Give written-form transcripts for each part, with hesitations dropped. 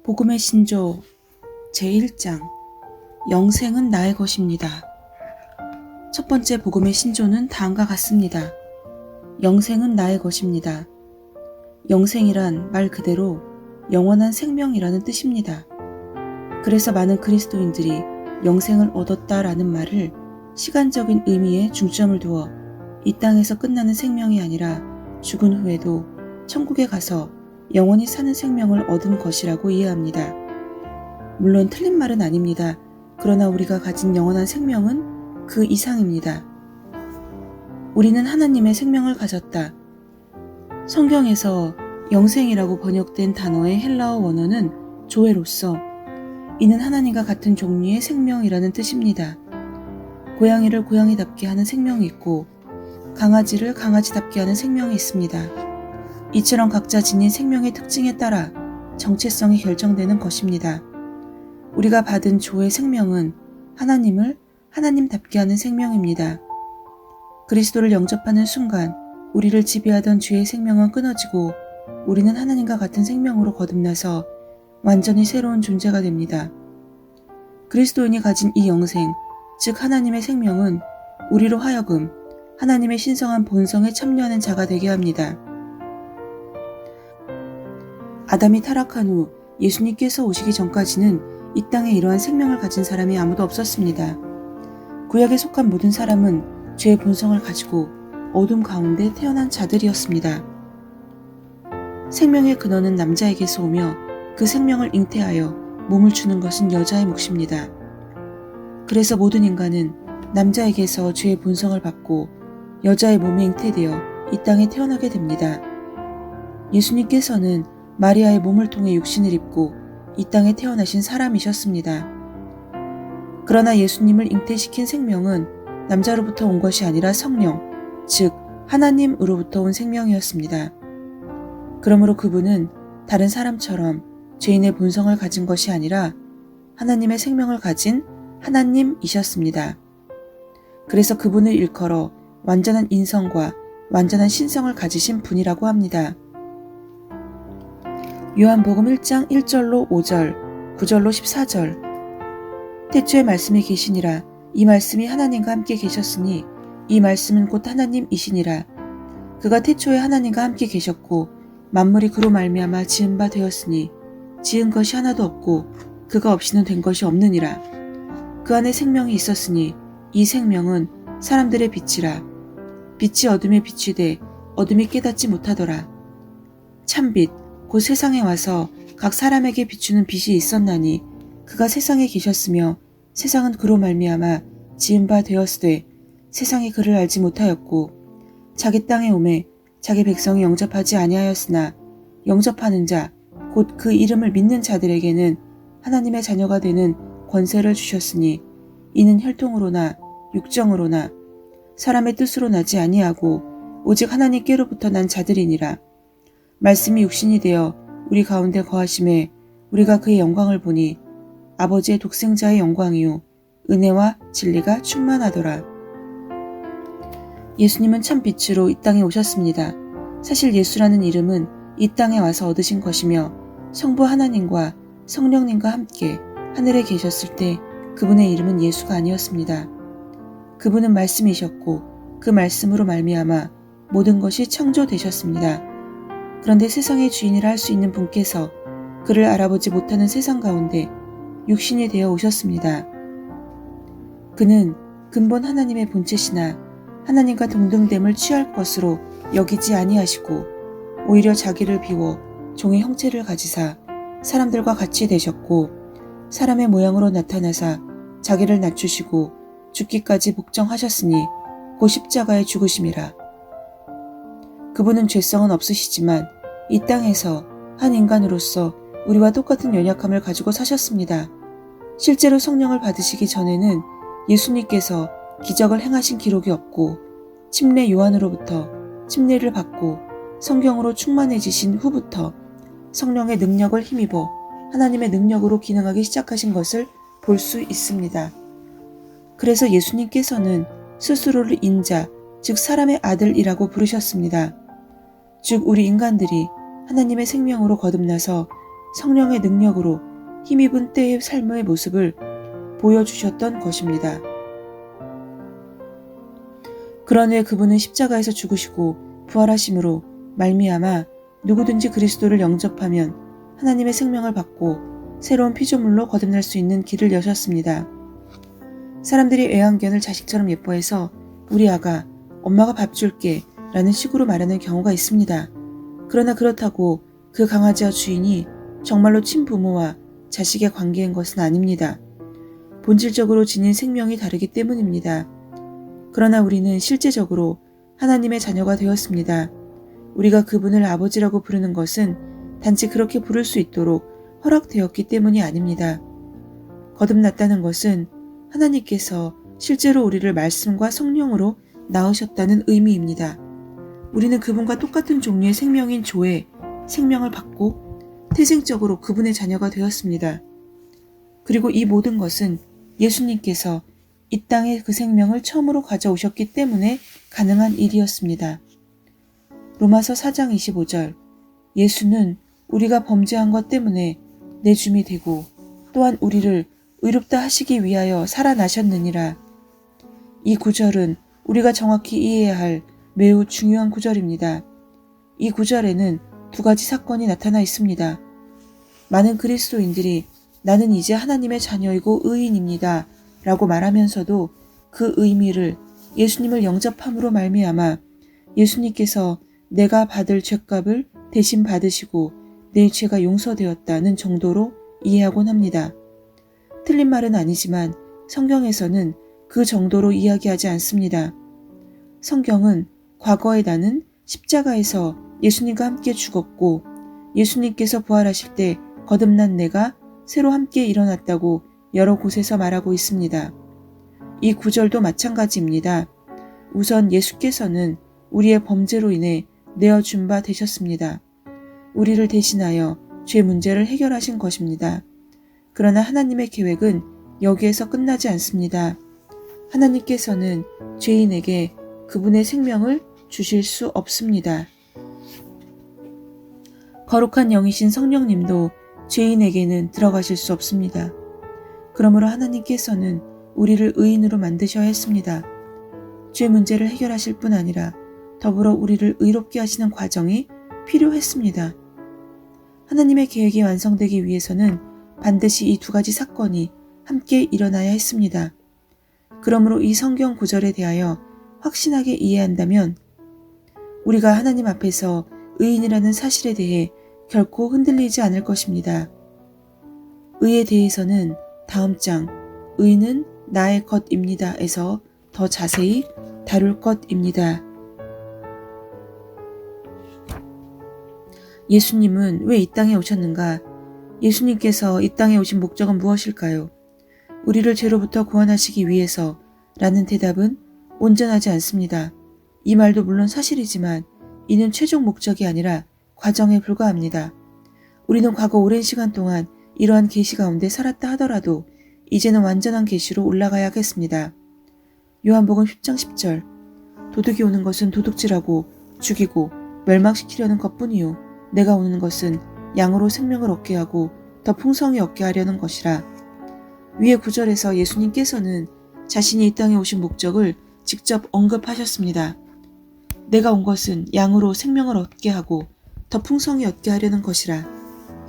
복음의 신조 제1장 영생은 나의 것입니다. 첫 번째 복음의 신조는 다음과 같습니다. 영생은 나의 것입니다. 영생이란 말 그대로 영원한 생명이라는 뜻입니다. 그래서 많은 그리스도인들이 영생을 얻었다라는 말을 시간적인 의미에 중점을 두어 이 땅에서 끝나는 생명이 아니라 죽은 후에도 천국에 가서 영원히 사는 생명을 얻은 것이라고 이해합니다. 물론 틀린 말은 아닙니다. 그러나 우리가 가진 영원한 생명은 그 이상입니다. 우리는 하나님의 생명을 가졌다. 성경에서 영생이라고 번역된 단어의 헬라어 원어는 조에로서, 이는 하나님과 같은 종류의 생명이라는 뜻입니다. 고양이를 고양이답게 하는 생명이 있고 강아지를 강아지답게 하는 생명이 있습니다. 이처럼 각자 지닌 생명의 특징에 따라 정체성이 결정되는 것입니다. 우리가 받은 조의 생명은 하나님을 하나님답게 하는 생명입니다. 그리스도를 영접하는 순간 우리를 지배하던 죄의 생명은 끊어지고 우리는 하나님과 같은 생명으로 거듭나서 완전히 새로운 존재가 됩니다. 그리스도인이 가진 이 영생, 즉 하나님의 생명은 우리로 하여금 하나님의 신성한 본성에 참여하는 자가 되게 합니다. 아담이 타락한 후 예수님께서 오시기 전까지는 이 땅에 이러한 생명을 가진 사람이 아무도 없었습니다. 구약에 속한 모든 사람은 죄의 본성을 가지고 어둠 가운데 태어난 자들이었습니다. 생명의 근원은 남자에게서 오며 그 생명을 잉태하여 몸을 주는 것은 여자의 몫입니다. 그래서 모든 인간은 남자에게서 죄의 본성을 받고 여자의 몸에 잉태되어 이 땅에 태어나게 됩니다. 예수님께서는 마리아의 몸을 통해 육신을 입고 이 땅에 태어나신 사람이셨습니다. 그러나 예수님을 잉태시킨 생명은 남자로부터 온 것이 아니라 성령, 즉 하나님으로부터 온 생명이었습니다. 그러므로 그분은 다른 사람처럼 죄인의 본성을 가진 것이 아니라 하나님의 생명을 가진 하나님이셨습니다. 그래서 그분을 일컬어 완전한 인성과 완전한 신성을 가지신 분이라고 합니다. 요한복음 1장 1절로 5절, 9절로 14절. 태초에 말씀이 계시니라. 이 말씀이 하나님과 함께 계셨으니 이 말씀은 곧 하나님이시니라. 그가 태초에 하나님과 함께 계셨고 만물이 그로 말미암아 지은 바 되었으니 지은 것이 하나도 없고 그가 없이는 된 것이 없느니라. 그 안에 생명이 있었으니 이 생명은 사람들의 빛이라. 빛이 어둠에 비추되 어둠이 깨닫지 못하더라. 참빛 곧 세상에 와서 각 사람에게 비추는 빛이 있었나니 그가 세상에 계셨으며 세상은 그로 말미암아 지은 바 되었으되 세상이 그를 알지 못하였고 자기 땅에 오매 자기 백성이 영접하지 아니하였으나 영접하는 자 곧 그 이름을 믿는 자들에게는 하나님의 자녀가 되는 권세를 주셨으니 이는 혈통으로나 육정으로나 사람의 뜻으로 나지 아니하고 오직 하나님께로부터 난 자들이니라. 말씀이 육신이 되어 우리 가운데 거하심에 우리가 그의 영광을 보니 아버지의 독생자의 영광이요 은혜와 진리가 충만하더라. 예수님은 참 빛으로 이 땅에 오셨습니다. 사실 예수라는 이름은 이 땅에 와서 얻으신 것이며 성부 하나님과 성령님과 함께 하늘에 계셨을 때 그분의 이름은 예수가 아니었습니다. 그분은 말씀이셨고 그 말씀으로 말미암아 모든 것이 창조되셨습니다. 그런데 세상의 주인이라 할 수 있는 분께서 그를 알아보지 못하는 세상 가운데 육신이 되어 오셨습니다. 그는 근본 하나님의 본체시나 하나님과 동등됨을 취할 것으로 여기지 아니하시고 오히려 자기를 비워 종의 형체를 가지사 사람들과 같이 되셨고 사람의 모양으로 나타나사 자기를 낮추시고 죽기까지 복종하셨으니 곧 십자가에 죽으심이라. 그분은 죄성은 없으시지만 이 땅에서 한 인간으로서 우리와 똑같은 연약함을 가지고 사셨습니다. 실제로 성령을 받으시기 전에는 예수님께서 기적을 행하신 기록이 없고 침례 요한으로부터 침례를 받고 성경으로 충만해지신 후부터 성령의 능력을 힘입어 하나님의 능력으로 기능하기 시작하신 것을 볼 수 있습니다. 그래서 예수님께서는 스스로를 인자, 즉 사람의 아들이라고 부르셨습니다. 즉 우리 인간들이 하나님의 생명으로 거듭나서 성령의 능력으로 힘입은 때의 삶의 모습을 보여주셨던 것입니다. 그런 후에 그분은 십자가에서 죽으시고 부활하심으로 말미암아 누구든지 그리스도를 영접하면 하나님의 생명을 받고 새로운 피조물로 거듭날 수 있는 길을 여셨습니다. 사람들이 애완견을 자식처럼 예뻐해서 우리 아가 엄마가 밥 줄게 라는 식으로 말하는 경우가 있습니다. 그러나 그렇다고 그 강아지와 주인이 정말로 친부모와 자식의 관계인 것은 아닙니다. 본질적으로 지닌 생명이 다르기 때문입니다. 그러나 우리는 실제적으로 하나님의 자녀가 되었습니다. 우리가 그분을 아버지라고 부르는 것은 단지 그렇게 부를 수 있도록 허락되었기 때문이 아닙니다. 거듭났다는 것은 하나님께서 실제로 우리를 말씀과 성령으로 낳으셨다는 의미입니다. 우리는 그분과 똑같은 종류의 생명인 조의 생명을 받고 태생적으로 그분의 자녀가 되었습니다. 그리고 이 모든 것은 예수님께서 이 땅에 그 생명을 처음으로 가져오셨기 때문에 가능한 일이었습니다. 로마서 4장 25절 예수는 우리가 범죄한 것 때문에 내줌이 되고 또한 우리를 의롭다 하시기 위하여 살아나셨느니라. 이 구절은 우리가 정확히 이해해야 할 매우 중요한 구절입니다. 이 구절에는 두 가지 사건이 나타나 있습니다. 많은 그리스도인들이 나는 이제 하나님의 자녀이고 의인입니다 라고 말하면서도 그 의미를 예수님을 영접함으로 말미암아 예수님께서 내가 받을 죄값을 대신 받으시고 내 죄가 용서되었다는 정도로 이해하곤 합니다. 틀린 말은 아니지만 성경에서는 그 정도로 이야기하지 않습니다. 성경은 과거의 나는 십자가에서 예수님과 함께 죽었고 예수님께서 부활하실 때 거듭난 내가 새로 함께 일어났다고 여러 곳에서 말하고 있습니다. 이 구절도 마찬가지입니다. 우선 예수께서는 우리의 범죄로 인해 내어준 바 되셨습니다. 우리를 대신하여 죄 문제를 해결하신 것입니다. 그러나 하나님의 계획은 여기에서 끝나지 않습니다. 하나님께서는 죄인에게 그분의 생명을 주실 수 없습니다. 거룩한 영이신 성령님도 죄인에게는 들어가실 수 없습니다. 그러므로 하나님께서는 우리를 의인으로 만드셔야 했습니다. 죄 문제를 해결하실 뿐 아니라 더불어 우리를 의롭게 하시는 과정이 필요했습니다. 하나님의 계획이 완성되기 위해서는 반드시 이 두 가지 사건이 함께 일어나야 했습니다. 그러므로 이 성경 구절에 대하여 확신하게 이해한다면 우리가 하나님 앞에서 의인이라는 사실에 대해 결코 흔들리지 않을 것입니다. 의에 대해서는 다음 장 의는 나의 것입니다에서 더 자세히 다룰 것입니다. 예수님은 왜 이 땅에 오셨는가? 예수님께서 이 땅에 오신 목적은 무엇일까요? 우리를 죄로부터 구원하시기 위해서 라는 대답은 온전하지 않습니다. 이 말도 물론 사실이지만 이는 최종 목적이 아니라 과정에 불과합니다. 우리는 과거 오랜 시간 동안 이러한 계시 가운데 살았다 하더라도 이제는 완전한 계시로 올라가야겠습니다. 요한복음 10장 10절 도둑이 오는 것은 도둑질하고 죽이고 멸망시키려는 것뿐이요 내가 오는 것은 양으로 생명을 얻게 하고 더 풍성히 얻게 하려는 것이라. 위의 구절에서 예수님께서는 자신이 이 땅에 오신 목적을 직접 언급하셨습니다. 내가 온 것은 양으로 생명을 얻게 하고 더 풍성히 얻게 하려는 것이라.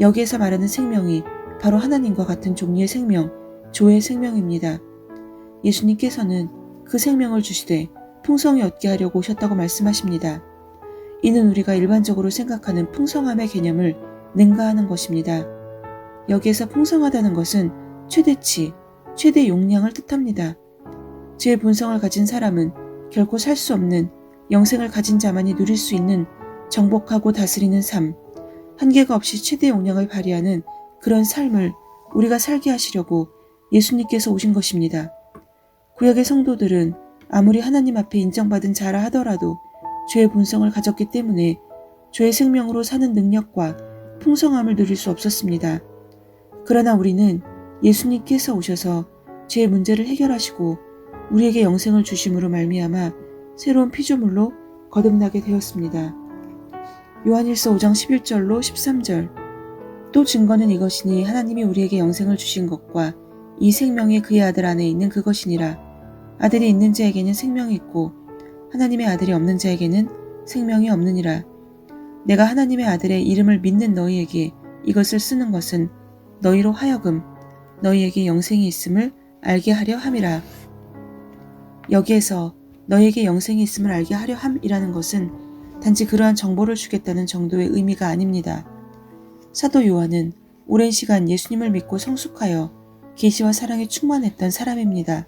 여기에서 말하는 생명이 바로 하나님과 같은 종류의 생명, 조의 생명입니다. 예수님께서는 그 생명을 주시되 풍성히 얻게 하려고 오셨다고 말씀하십니다. 이는 우리가 일반적으로 생각하는 풍성함의 개념을 능가하는 것입니다. 여기에서 풍성하다는 것은 최대치, 최대 용량을 뜻합니다. 죄의 본성을 가진 사람은 결코 살 수 없는 영생을 가진 자만이 누릴 수 있는 정복하고 다스리는 삶, 한계가 없이 최대 용량을 발휘하는 그런 삶을 우리가 살게 하시려고 예수님께서 오신 것입니다. 구약의 성도들은 아무리 하나님 앞에 인정받은 자라 하더라도 죄의 본성을 가졌기 때문에 죄의 생명으로 사는 능력과 풍성함을 누릴 수 없었습니다. 그러나 우리는 예수님께서 오셔서 죄의 문제를 해결하시고 우리에게 영생을 주심으로 말미암아 새로운 피조물로 거듭나게 되었습니다. 요한일서 5장 11절로 13절 또 증거는 이것이니 하나님이 우리에게 영생을 주신 것과 이 생명이 그의 아들 안에 있는 그것이니라. 아들이 있는 자에게는 생명이 있고 하나님의 아들이 없는 자에게는 생명이 없느니라. 내가 하나님의 아들의 이름을 믿는 너희에게 이것을 쓰는 것은 너희로 하여금 너희에게 영생이 있음을 알게 하려 함이라. 여기에서 너희에게 영생이 있음을 알게 하려 함이라는 것은 단지 그러한 정보를 주겠다는 정도의 의미가 아닙니다. 사도 요한은 오랜 시간 예수님을 믿고 성숙하여 계시와 사랑에 충만했던 사람입니다.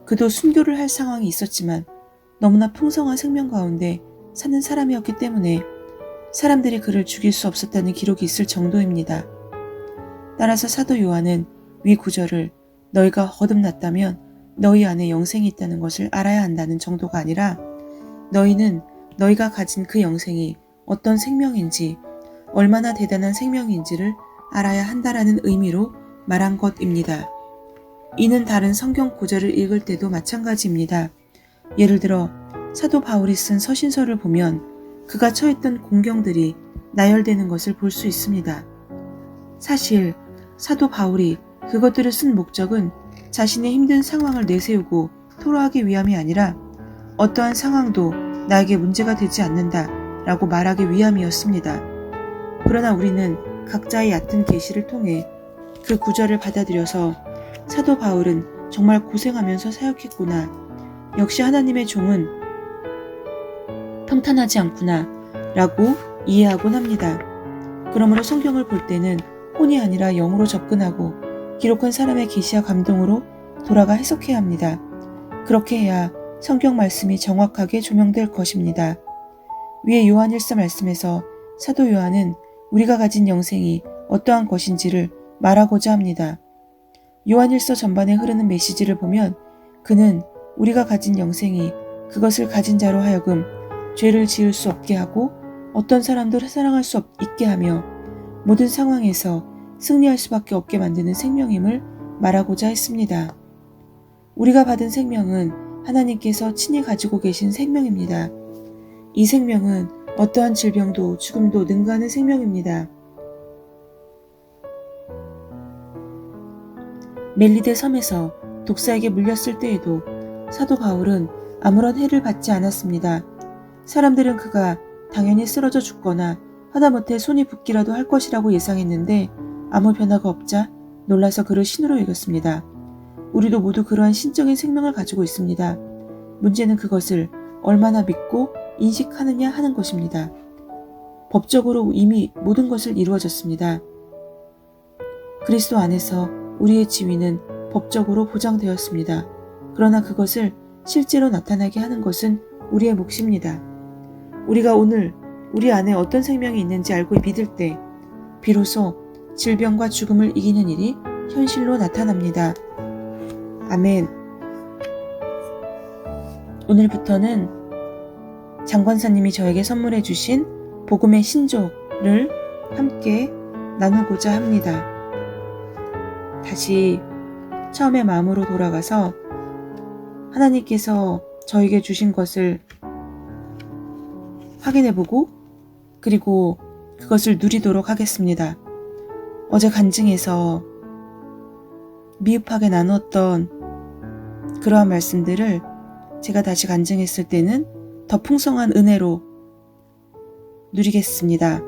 그도 순교를 할 상황이 있었지만 너무나 풍성한 생명 가운데 사는 사람이었기 때문에 사람들이 그를 죽일 수 없었다는 기록이 있을 정도입니다. 따라서 사도 요한은 위 구절을 너희가 거듭났다면 너희 안에 영생이 있다는 것을 알아야 한다는 정도가 아니라 너희는 너희가 가진 그 영생이 어떤 생명인지 얼마나 대단한 생명인지를 알아야 한다라는 의미로 말한 것입니다. 이는 다른 성경 구절을 읽을 때도 마찬가지입니다. 예를 들어 사도 바울이 쓴 서신서를 보면 그가 처했던 공경들이 나열되는 것을 볼 수 있습니다. 사실 사도 바울이 그것들을 쓴 목적은 자신의 힘든 상황을 내세우고 토로하기 위함이 아니라 어떠한 상황도 나에게 문제가 되지 않는다 라고 말하기 위함이었습니다. 그러나 우리는 각자의 얕은 계시를 통해 그 구절을 받아들여서 사도 바울은 정말 고생하면서 사역했구나. 역시 하나님의 종은 평탄하지 않구나 라고 이해하곤 합니다. 그러므로 성경을 볼 때는 혼이 아니라 영으로 접근하고 기록한 사람의 계시와 감동으로 돌아가 해석해야 합니다. 그렇게 해야 성경 말씀이 정확하게 조명될 것입니다. 위에 요한일서 말씀에서 사도 요한은 우리가 가진 영생이 어떠한 것인지를 말하고자 합니다. 요한일서 전반에 흐르는 메시지를 보면 그는 우리가 가진 영생이 그것을 가진 자로 하여금 죄를 지을 수 없게 하고 어떤 사람도 사랑할 수 있게 하며 모든 상황에서 승리할 수밖에 없게 만드는 생명임을 말하고자 했습니다. 우리가 받은 생명은 하나님께서 친히 가지고 계신 생명입니다. 이 생명은 어떠한 질병도 죽음도 능가하는 생명입니다. 멜리데 섬에서 독사에게 물렸을 때에도 사도 바울은 아무런 해를 받지 않았습니다. 사람들은 그가 당연히 쓰러져 죽거나 하다못해 손이 붓기라도 할 것이라고 예상했는데 아무 변화가 없자 놀라서 그를 신으로 여겼습니다. 우리도 모두 그러한 신적인 생명을 가지고 있습니다. 문제는 그것을 얼마나 믿고 인식하느냐 하는 것입니다. 법적으로 이미 모든 것을 이루어졌습니다. 그리스도 안에서 우리의 지위는 법적으로 보장되었습니다. 그러나 그것을 실제로 나타나게 하는 것은 우리의 몫입니다. 우리가 오늘 우리 안에 어떤 생명이 있는지 알고 믿을 때 비로소 질병과 죽음을 이기는 일이 현실로 나타납니다. 아멘. 오늘부터는 장권사님이 저에게 선물해 주신 복음의 신조를 함께 나누고자 합니다. 다시 처음의 마음으로 돌아가서 하나님께서 저에게 주신 것을 확인해보고 그리고 그것을 누리도록 하겠습니다. 어제 간증에서 미흡하게 나눴던 그러한 말씀들을 제가 다시 간증했을 때는 더 풍성한 은혜로 누리겠습니다.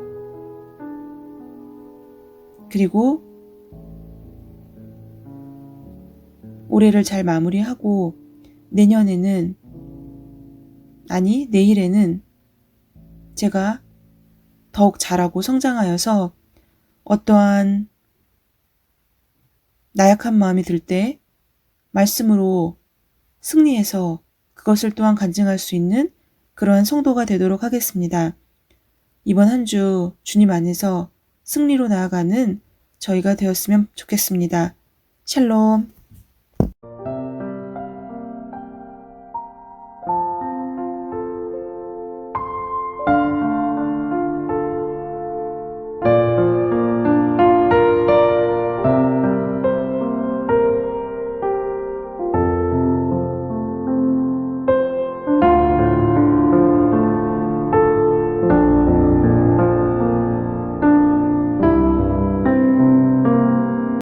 그리고 올해를 잘 마무리하고 내년에는 내일에는 제가 더욱 잘하고 성장하여서 어떠한 나약한 마음이 들 때 말씀으로 승리해서 그것을 또한 간증할 수 있는 그러한 성도가 되도록 하겠습니다. 이번 한 주 주님 안에서 승리로 나아가는 저희가 되었으면 좋겠습니다. 샬롬.